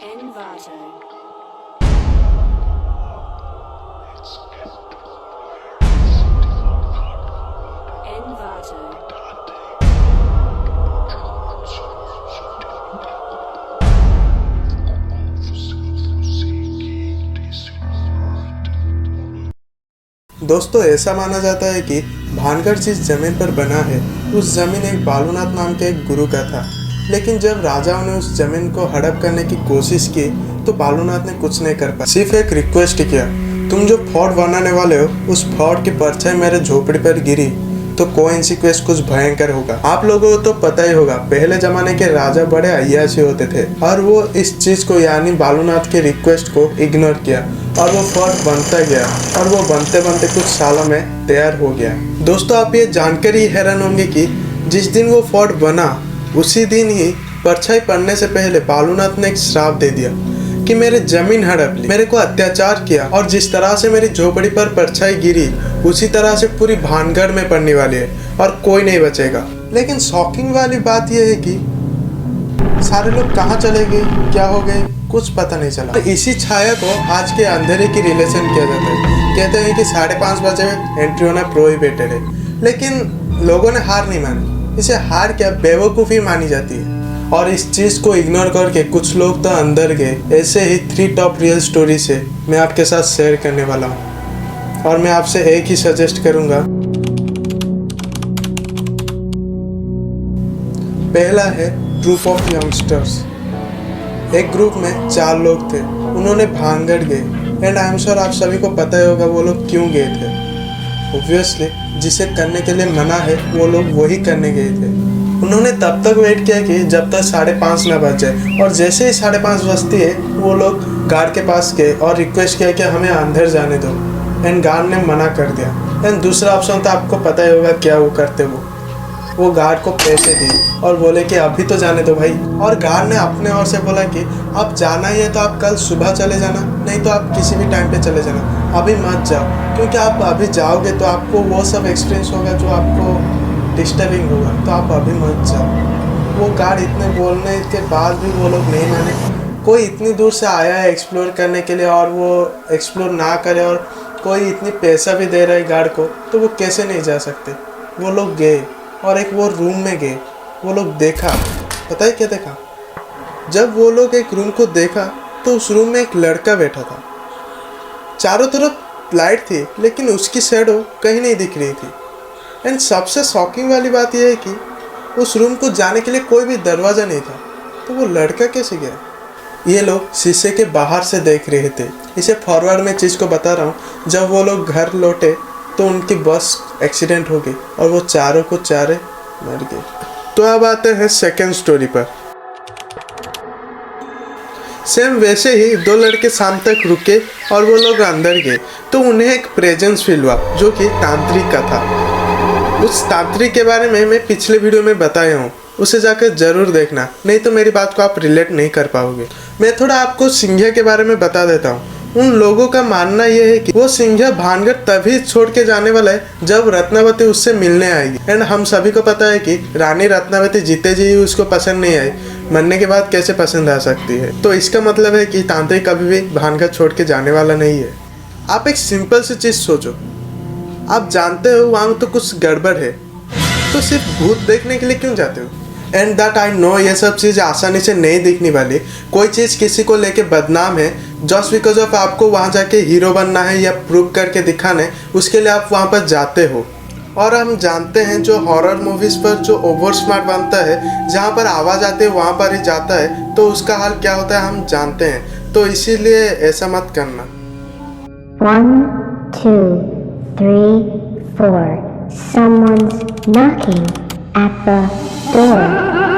Envato. Envato. दोस्तों, ऐसा माना जाता है कि भानगढ़ जिस जमीन पर बना है उस जमीन एक बालूनाथ नाम के एक गुरु का था। लेकिन जब राजाओं ने उस जमीन को हड़प करने की कोशिश की तो बालूनाथ ने कुछ नहीं कर पाया, सिर्फ एक रिक्वेस्ट किया, तुम जो फोर्ट बनाने वाले हो उस फोर्ट की परछाई मेरे झोपड़ी पर गिरी तो कोइंसिक्वेंस कुछ भयंकर होगा। आप लोगों को तो पता ही होगा, पहले जमाने के राजा बड़े अय्याशी होते थे और वो इस चीज को यानी बालूनाथ के रिक्वेस्ट को इग्नोर किया और वो फोर्ट बनता गया और वो बनते बनते कुछ सालों में तैयार हो गया। दोस्तों, आप ये जानकर ही हैरान होंगे कि जिस दिन वो फोर्ट बना उसी दिन ही परछाई पड़ने से पहले बालूनाथ ने एक श्राप दे दिया कि मेरे जमीन हड़प ली, मेरे को अत्याचार किया और जिस तरह से मेरी झोपड़ी पर परछाई गिरी उसी तरह से पूरी भानगढ़ में पड़ने वाली है और कोई नहीं बचेगा। लेकिन शॉकिंग वाली बात यह है कि सारे लोग कहाँ चले गए, क्या हो गए, कुछ पता नहीं चला। तो इसी छाया को आज के अंधेरे की रिलेशन किया जाता है। कहते हैं कि 5:30 बजे एंट्री होना प्रोहिबिटेड है, लेकिन लोगों ने हार नहीं मानी। इसे हार क्या, बेवकूफ़ी मानी जाती है और इस चीज़ को इग्नोर करके कुछ लोग तो अंदर गए। ऐसे ही 3 टॉप रियल स्टोरी से मैं आपके साथ शेयर करने वाला हूँ और मैं आपसे एक ही सजेस्ट करूँगा। पहला है ग्रुप ऑफ यंगस्टर्स। एक ग्रुप में 4 लोग थे, उन्होंने भानगढ़ गए एंड आई एम श्योर आप सभी को पता ही होगा वो लोग क्यों गए थे। ऑब्वियसली जिसे करने के लिए मना है वो लोग वही करने गए थे। उन्होंने तब तक वेट किया कि जब तक 5:30 न बज जाए और जैसे ही 5:30 बजती है वो लोग गार्ड के पास गए और रिक्वेस्ट किया कि हमें अंदर जाने दो एंड गार्ड ने मना कर दिया। एंड दूसरा ऑप्शन तो आपको पता ही होगा क्या वो करते, वो गार्ड को पैसे दिए और बोले कि अभी तो जाने दो भाई। और गार्ड ने अपने ओर से बोला कि आप जाना ही है तो आप कल सुबह चले जाना, नहीं तो आप किसी भी टाइम पे चले जाना, अभी मत जाओ, क्योंकि आप अभी जाओगे तो आपको वो सब एक्सपीरियंस होगा जो आपको डिस्टर्बिंग होगा, तो आप अभी मत जाओ। वो गार्ड इतने बोलने के बाद भी वो लोग नहीं माने। कोई इतनी दूर से आया है एक्सप्लोर करने के लिए और वो एक्सप्लोर ना करे और कोई इतनी पैसा भी दे रहा है गार्ड को, तो वो कैसे नहीं जा सकते। वो लोग गए और एक वो रूम में गए। वो लोग देखा, पता है क्या देखा? जब वो लोग एक रूम को देखा तो उस रूम में एक लड़का बैठा था। चारों तरफ लाइट थी लेकिन उसकी शैडो कहीं नहीं दिख रही थी। एंड सबसे शॉकिंग वाली बात यह है कि उस रूम को जाने के लिए कोई भी दरवाज़ा नहीं था, तो वो लड़का कैसे गया? ये लोग शीशे के बाहर से देख रहे थे। इसे फॉरवर्ड में चीज़ को बता रहा हूँ। जब वो लोग घर लौटे तो उनकी बस एक्सीडेंट हो गई और वो चारों को चारे मर गए। तो अब आते हैं सेकेंड स्टोरी पर। सेम वैसे ही 2 लड़के शाम तक रुके और वो लोग अंदर गए तो उन्हें एक प्रेजेंस फील हुआ जो कि तांत्रिक का था। उस तांत्रिक के बारे में मैं पिछले वीडियो में बताया हूँ, उसे जाकर जरूर देखना, नहीं तो मेरी बात को आप रिलेट नहीं कर पाओगे। मैं थोड़ा आपको सिंघिया के बारे में बता देता हूँ। उन लोगों का मानना यह है कि वो सिंघिया भानगढ़ तभी छोड़ के जाने वाला है जब रत्नावती उससे मिलने आएगी। एंड हम सभी को पता है कि रानी रत्नावती जीते जी उसको पसंद नहीं आई, मरने के बाद कैसे पसंद आ सकती है। तो इसका मतलब है कि तांत्रिक कभी भी भानगढ़ छोड़ के जाने वाला नहीं है। आप एक सिंपल सी चीज़ सोचो, आप जानते हो वहाँ तो कुछ गड़बड़ है, तो सिर्फ भूत देखने के लिए क्यों जाते हो? एंड दैट आई नो ये सब चीज़ आसानी से नहीं दिखने वाली। कोई चीज़ किसी को लेके बदनाम है जस्ट बिकॉज ऑफ आपको वहाँ जाके हीरो बनना है या प्रूव करके दिखाना है, उसके लिए आप वहाँ पर जाते हो। और हम जानते हैं जो हॉरर मूवीज़ पर जो ओवर स्मार्ट बनता है, जहाँ पर आवाज़ आती है वहाँ पर ही जाता है, तो उसका हाल क्या होता है हम जानते हैं। तो इसीलिए ऐसा मत करना। 1, 2, 3, 4. Someone's knocking at the door.